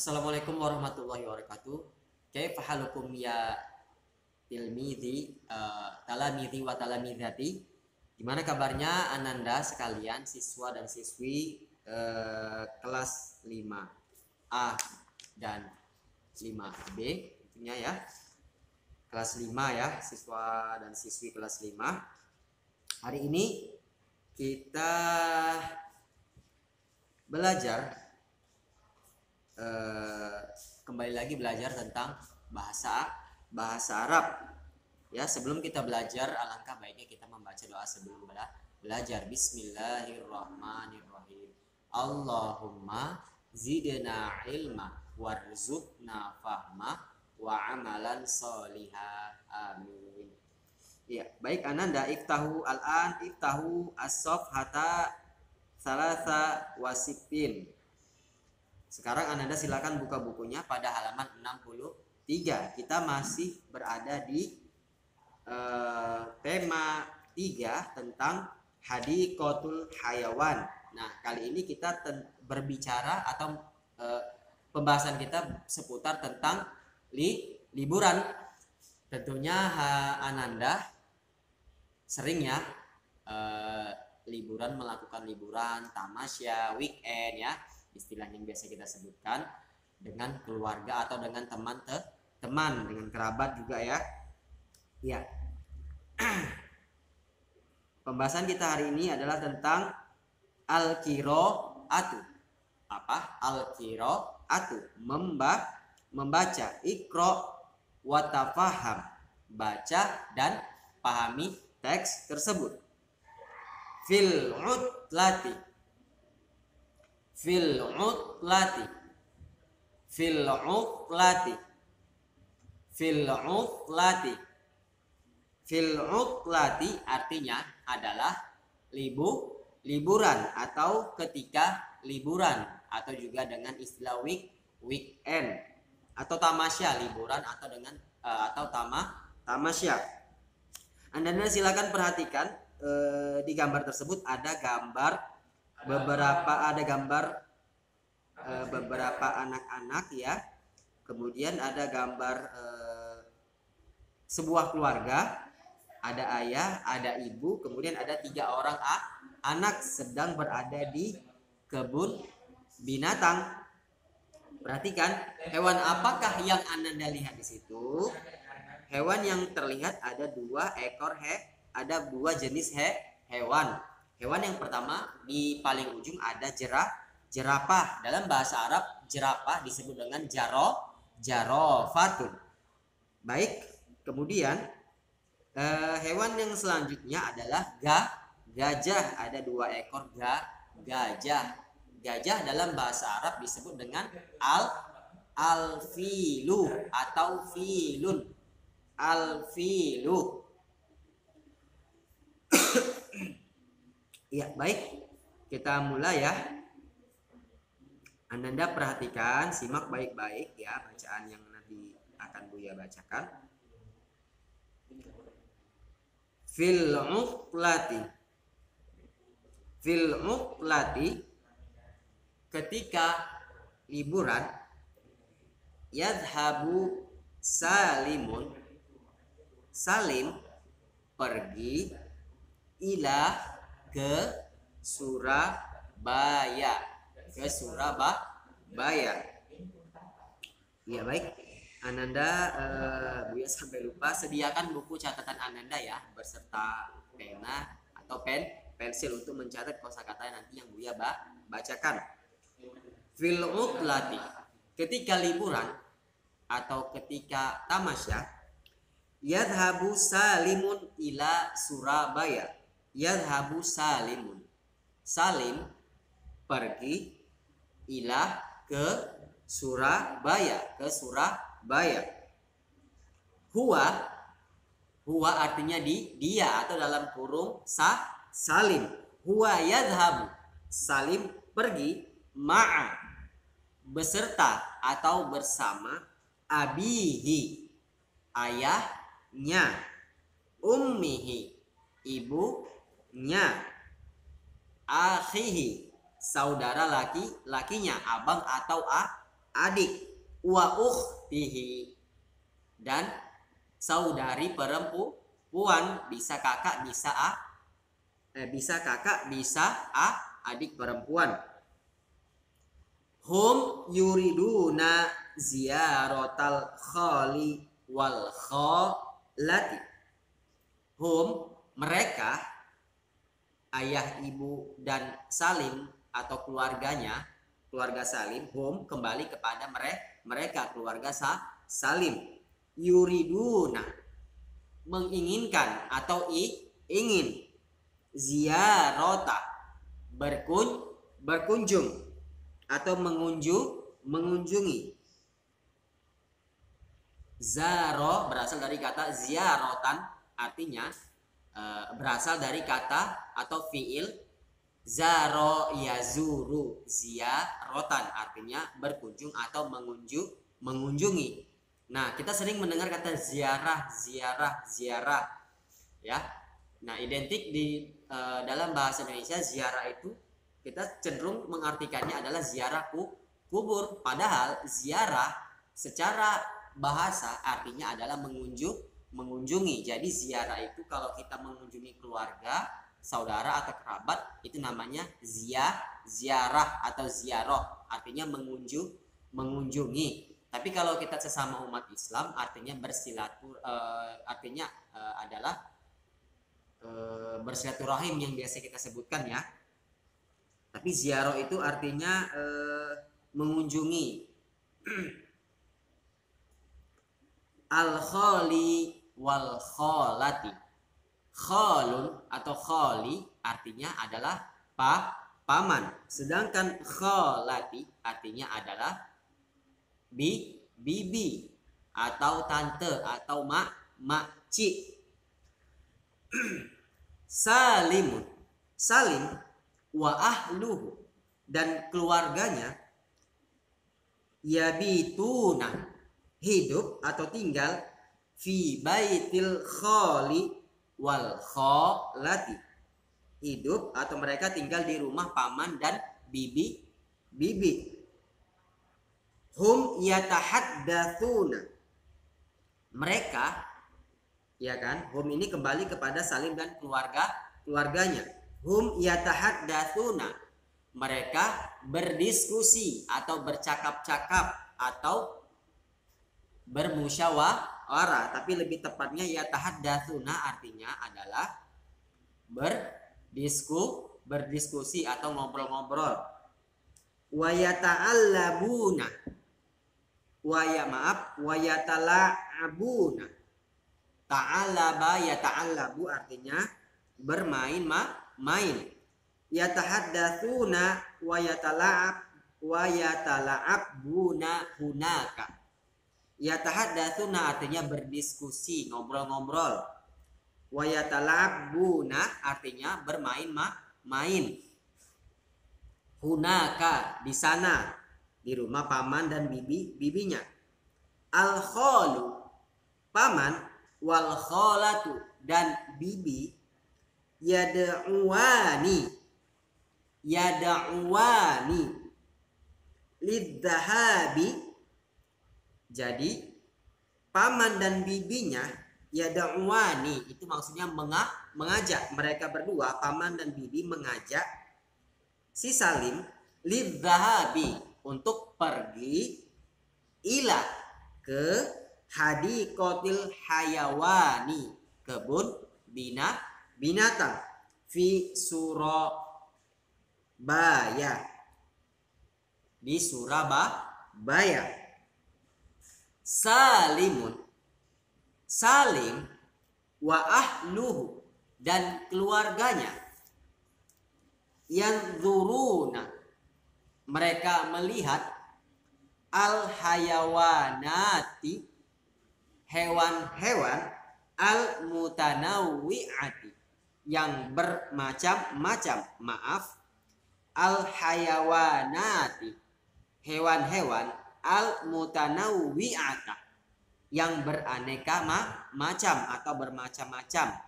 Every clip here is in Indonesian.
Assalamualaikum warahmatullahi wabarakatuh. Kaifa halukum ya talamidhi wa talamidhati? Gimana kabarnya Ananda sekalian, siswa dan siswi kelas 5A dan 5B tentunya ya. Kelas 5 ya, siswa dan siswi kelas 5. Hari ini kita belajar kembali lagi belajar tentang bahasa Arab. Ya, sebelum kita belajar alangkah baiknya kita membaca doa sebelum belajar. Bismillahirrahmanirrahim. Allahumma zidna ilma warzuqna fahma wa amalan solihah. Amin. Ya, baik Ananda, iftahu as-safhata salasa wasipin. Sekarang Ananda silakan buka bukunya pada halaman 63. Kita masih berada di tema 3 tentang hadikotul hayawan. Nah, kali ini kita berbicara atau pembahasan kita seputar tentang liburan. Tentunya Ananda sering ya melakukan liburan, tamasya, weekend ya. Istilah yang biasa kita sebutkan dengan keluarga atau dengan teman-teman, dengan kerabat juga ya. Ya. Pembahasan kita hari ini adalah tentang al-qiraatu. Apa? Al-qiraatu, membaca, iqra wa tafaham, baca dan pahami teks tersebut. Fil utlati artinya adalah liburan atau ketika liburan, atau juga dengan istilah weekend atau tamasya, liburan atau dengan tamasya. Anda silakan perhatikan di gambar tersebut ada gambar beberapa anak-anak ya. Kemudian ada gambar sebuah keluarga, ada ayah, ada ibu, kemudian ada 3 orang anak sedang berada di kebun binatang. Perhatikan, hewan apakah yang Anda lihat di situ? Hewan yang terlihat ada 2 ekor ada 2 jenis hewan. Hewan yang pertama di paling ujung ada jerapah. Dalam bahasa Arab jerapah disebut dengan jarofatun. Baik, kemudian hewan yang selanjutnya adalah gajah. Ada 2 ekor gajah. Gajah dalam bahasa Arab disebut dengan al-filu atau filun. Al-filu. Ya, baik. Kita mulai ya. Ananda perhatikan, simak baik-baik ya bacaan yang nanti akan Buya bacakan. Fil uqlati ketika liburan, yadhabu Salim pergi ila ke Surabaya. Ya baik, Ananda Buya sampai lupa sediakan buku catatan Ananda ya, beserta pena atau pensil untuk mencatat kosakata nanti yang Buya bacakan. Fil utlati ketika liburan atau ketika tamasya, yadhabu Salimun ila Surabaya. Yadhabu Salimun, Salim pergi ila ke Surabaya. Huwa artinya dia atau dalam kurung Salim. Huwa yadhabu, Salim pergi, ma'a beserta atau bersama, abihi ayahnya, ummihi ibunya, akhihi saudara lakinya, abang atau adik, wa ukhtihi, dan saudari perempuan, bisa kakak bisa adik perempuan. Hum yuriduna ziyaratal khali wal khalati. Hum mereka, ayah, ibu, dan Salim atau keluarganya, keluarga Salim. Hum kembali kepada mereka keluarga Salim. Yuriduna menginginkan atau ingin, ziyarota berkunjung atau mengunjungi. Zaro berasal dari kata ziarotan, artinya berasal dari kata atau fiil zaro yazuru, ziarotan artinya berkunjung atau mengunjungi. Nah, kita sering mendengar kata ziarah ya. Nah, identik di dalam bahasa Indonesia ziarah itu kita cenderung mengartikannya adalah ziarah kubur. Padahal ziarah secara bahasa artinya adalah mengunjungi. Jadi ziarah itu kalau kita mengunjungi keluarga, saudara atau kerabat, itu namanya ziarah atau ziarah, artinya mengunjungi. Tapi kalau kita sesama umat Islam artinya adalah bersilaturahim yang biasa kita sebutkan ya. Tapi ziarah itu artinya mengunjungi. Al-khali wal khalati. Khalun atau khali artinya adalah paman. Sedangkan khalati artinya adalah bibi atau tante atau makcik. Salim wa ahluhu, dan keluarganya, yabituna hidup atau tinggal, fi baitil khali wal khalati, hidup atau mereka tinggal di rumah paman dan bibi. Hum yatahaddatsuna, mereka, ya kan, hum ini kembali kepada Salim dan keluarganya. Hum yatahaddatsuna, mereka berdiskusi atau bercakap-cakap atau bermusyawarah, tapi lebih tepatnya yatahaddatsuna artinya adalah berdiskusi atau ngobrol-ngobrol. Wa yata'allabuna, wa yatala'abuna. Ta'allaba yata'allabu artinya bermain main. Yatahaddatsuna wa yatala'abuna hunaka. Yatahaddatsuna artinya berdiskusi, ngobrol-ngobrol. Wa yatala'abuna artinya bermain-main. Hunaka di sana, di rumah paman dan bibinya. Al-khalu paman, wal khalatu dan bibi, yad'uwani lidzahabi. Jadi paman dan bibinya, yad'uwani itu maksudnya mengajak, mereka berdua paman dan bibi mengajak si Salim lidzahabi untuk pergi, ila ke hadiqatil hayawani, kebun binatang, fi Surabaya, di Surabaya. Salim wa ahluhu, dan keluarganya, yanzuruna, mereka melihat, al hayawanati, hewan-hewan, al mutanawwi'ati, yang bermacam-macam. Al hayawanati, hewan-hewan, al mutanawwi'ata, yang beraneka macam atau bermacam-macam.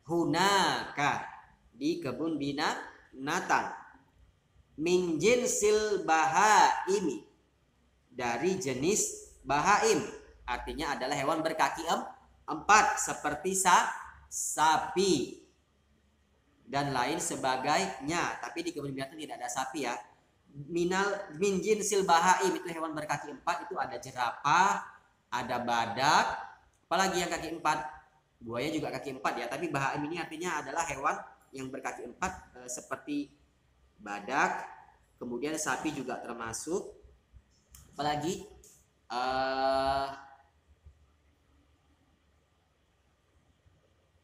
Hunaka, di kebun binatang. Min jinsil bahaimi, dari jenis bahaim, artinya adalah hewan berkaki empat seperti sapi dan lain sebagainya. Tapi di kebun binatang tidak ada sapi ya. Min jinsil bahaim itu hewan berkaki empat, itu ada jerapah, ada badak, apalagi yang kaki empat, buaya juga kaki empat ya. Tapi bahaim ini artinya adalah hewan yang berkaki empat seperti badak, kemudian sapi juga termasuk. Apalagi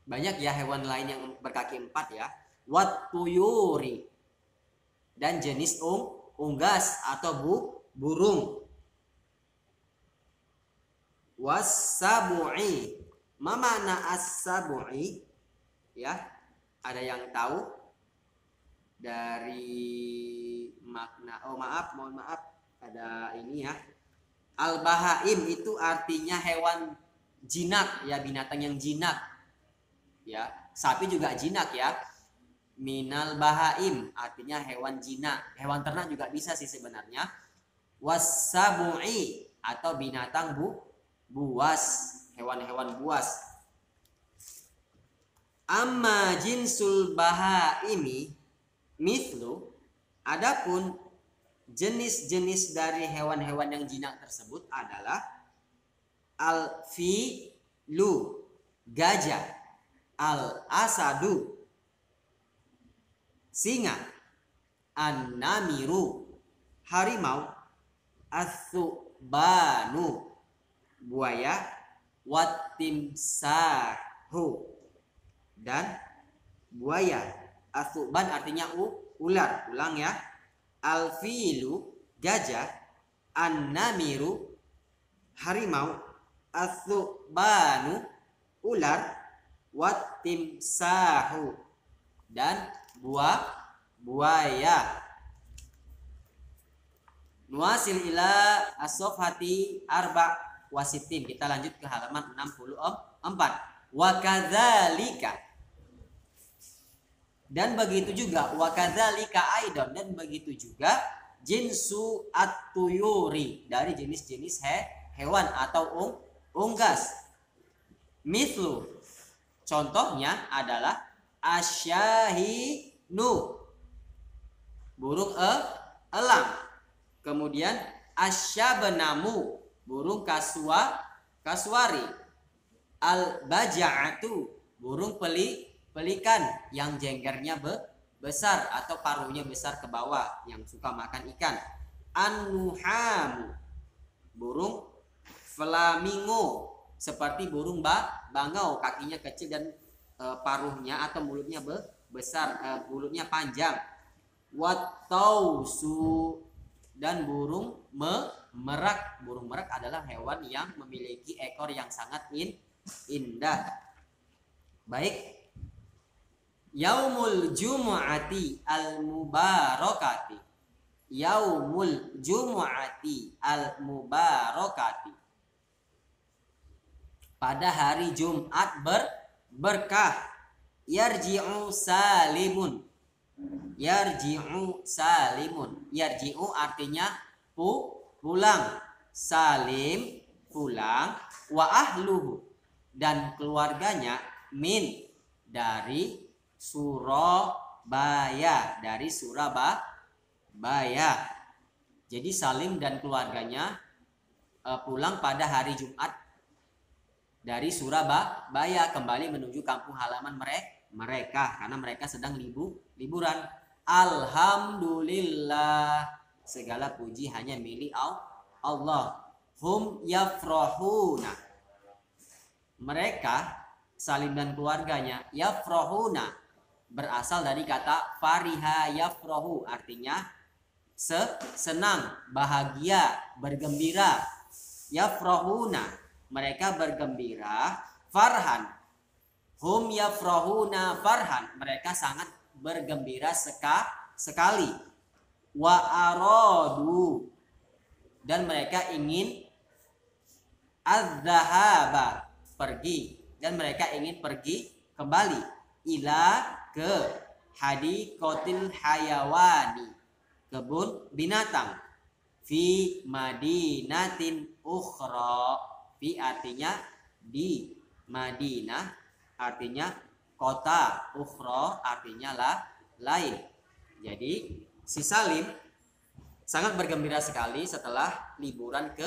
banyak ya hewan lain yang berkaki empat ya. Wat tuyuri, dan jenis unggas atau burung. Wasabu'i, ma makna as-sabu'i ya? Ada yang tahu dari makna? Oh maaf, mohon maaf, ada ini ya. Al-bahaim itu artinya hewan jinak ya, binatang yang jinak ya. Sapi juga jinak ya. Minal bahaim artinya hewan jinak, hewan ternak juga bisa sih sebenarnya. Wasabu'i atau binatang buas, hewan-hewan buas. Amma jinsul bahaimi mithlu, adapun jenis-jenis dari hewan-hewan yang jinak tersebut adalah al-filu, gajah, al-asadu, singa, an-namiru, harimau, as-subanu, buaya, watimsahu, dan buaya. As-suban artinya ular. Ulang ya. Al-filu, gajah, an-namiru, harimau, as-subanu, ular, watimsahu, dan buaya. Nuasil ila as-safhati arba wasitin. Kita lanjut ke halaman 64. Wa kadzalika, dan begitu juga, wa kadzalika aidan, dan begitu juga jinsu at-tuyuri, dari jenis-jenis hewan atau unggas. Mithlu, contohnya adalah asyahinu, burung elang. Kemudian asyabnamu, burung kasuari. Al-baja'atu, burung pelikan yang jenggernya besar atau paruhnya besar ke bawah, yang suka makan ikan. An-nuhamu, burung flamingo, seperti burung bangau, kakinya kecil dan paruhnya atau mulutnya besar, mulutnya panjang. Wat-tausu, dan burung merak. Burung merak adalah hewan yang memiliki ekor yang sangat indah. Baik. Yaumul jumu'ati al-mubarakati. Yaumul jumu'ati al-mubarakati, pada hari Jumat berkah. Yarji'u salimun. Yarji'u salimun. Yarji'u artinya pulang. Salim, pulang. Wa ahluhu, dan keluarganya, min, dari Surabaya, dari Surabaya. Jadi Salim dan keluarganya pulang pada hari Jumat dari Surabaya, kembali menuju kampung halaman mereka karena mereka sedang liburan. Alhamdulillah, segala puji hanya milik Allah. Hum yafrahuna, mereka, Salim dan keluarganya, yafrahuna berasal dari kata fariha yafrahu, artinya senang, bahagia, bergembira. Yafrahuna, mereka bergembira. Farhan, hum yafrahuna farhan, mereka sangat bergembira sekali. Wa aradu, dan mereka ingin az-zahaba, pergi, dan mereka ingin pergi kembali. Ila, ke hadikotil hayawani, kebun binatang. fi madinatin ukhra. Fi artinya di, Madinah artinya kota, ukhra artinya lain. Jadi si Salim sangat bergembira sekali setelah liburan ke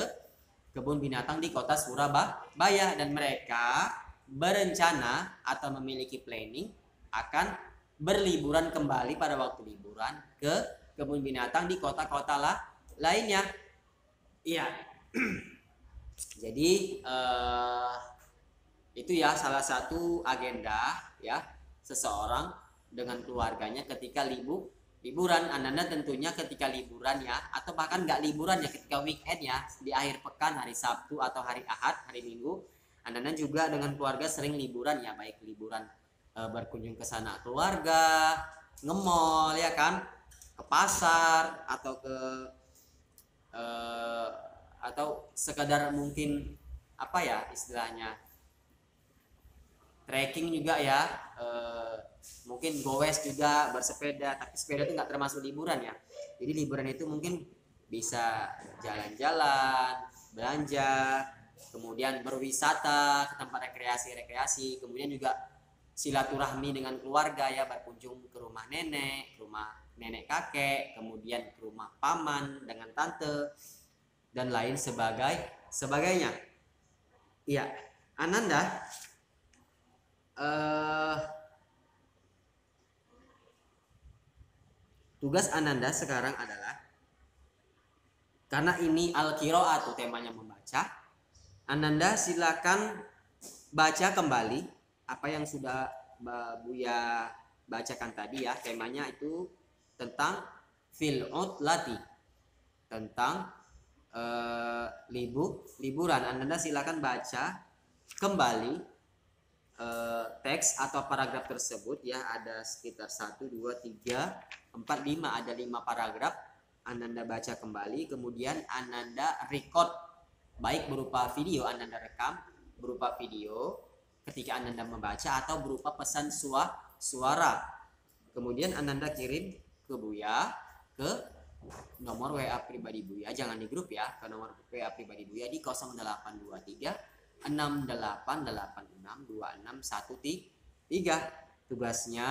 kebun binatang di kota Surabaya, dan mereka berencana atau memiliki planning akan berliburan kembali pada waktu liburan ke kebun binatang di kota-kota lainnya. Iya. Jadi itu ya salah satu agenda ya seseorang dengan keluarganya ketika liburan. Ananda tentunya ketika liburan ya, atau bahkan nggak liburan ya, ketika weekend ya, di akhir pekan, hari Sabtu atau hari Ahad, hari Minggu, Ananda juga dengan keluarga sering liburan ya, baik liburan berkunjung ke sana keluarga, nge-mall ya kan, ke pasar atau ke atau sekadar mungkin apa ya istilahnya trekking juga ya, mungkin goes juga, bersepeda. Tapi sepeda itu nggak termasuk liburan ya. Jadi liburan itu mungkin bisa jalan-jalan, belanja, kemudian berwisata ke tempat rekreasi, kemudian juga silaturahmi dengan keluarga ya, berkunjung ke rumah nenek, ke rumah nenek kakek, kemudian ke rumah paman dengan tante dan lain sebagainya. Iya, Ananda tugas Ananda sekarang adalah, karena ini al-qiraatu temanya membaca, Ananda silakan baca kembali apa yang sudah Buya bacakan tadi ya. Temanya itu tentang fil utlati, tentang liburan. Ananda silakan baca kembali teks atau paragraf tersebut ya. Ada sekitar 1, 2, 3, 4, 5, ada 5 paragraf. Ananda baca kembali, kemudian Ananda record, baik berupa video, Ananda rekam berupa video ketika Ananda membaca, atau berupa pesan suara. Kemudian Ananda kirim ke Buya ke nomor WA pribadi Buya, jangan di grup ya, ke nomor WA pribadi Buya di 0823 68862613. Tugasnya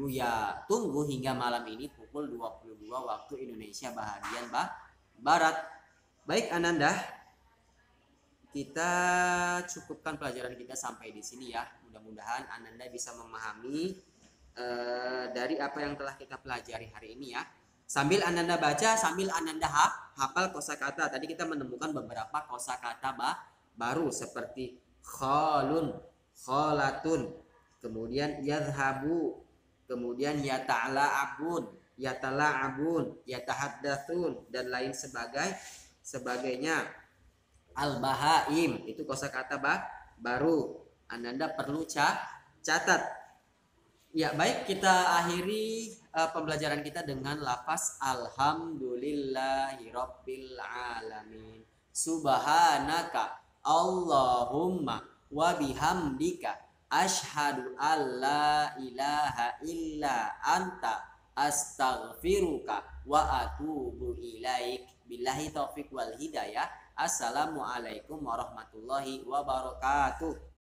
Buya tunggu hingga malam ini pukul 22 waktu Indonesia bahagian Barat. Baik Ananda, kita cukupkan pelajaran kita sampai di sini ya. Mudah-mudahan Ananda bisa memahami dari apa yang telah kita pelajari hari ini ya. Sambil Ananda baca, sambil Ananda hafal kosakata. Tadi kita menemukan beberapa kosakata baru seperti khalun, kholatun, kemudian yadhabu, kemudian yatala'abun, yatahaddatsun, dan lain sebagainya. Al-bahaim, itu kosakata baru. Ananda perlu catat. Ya, baik, kita akhiri pembelajaran kita dengan lafaz alhamdulillahirabbil alamin. Subhanaka Allahumma wa bihamdika asyhadu alla ilaha illa anta astaghfiruka wa atubu ilaik. Billahi taufiq wal hidayah. Assalamualaikum warahmatullahi wabarakatuh.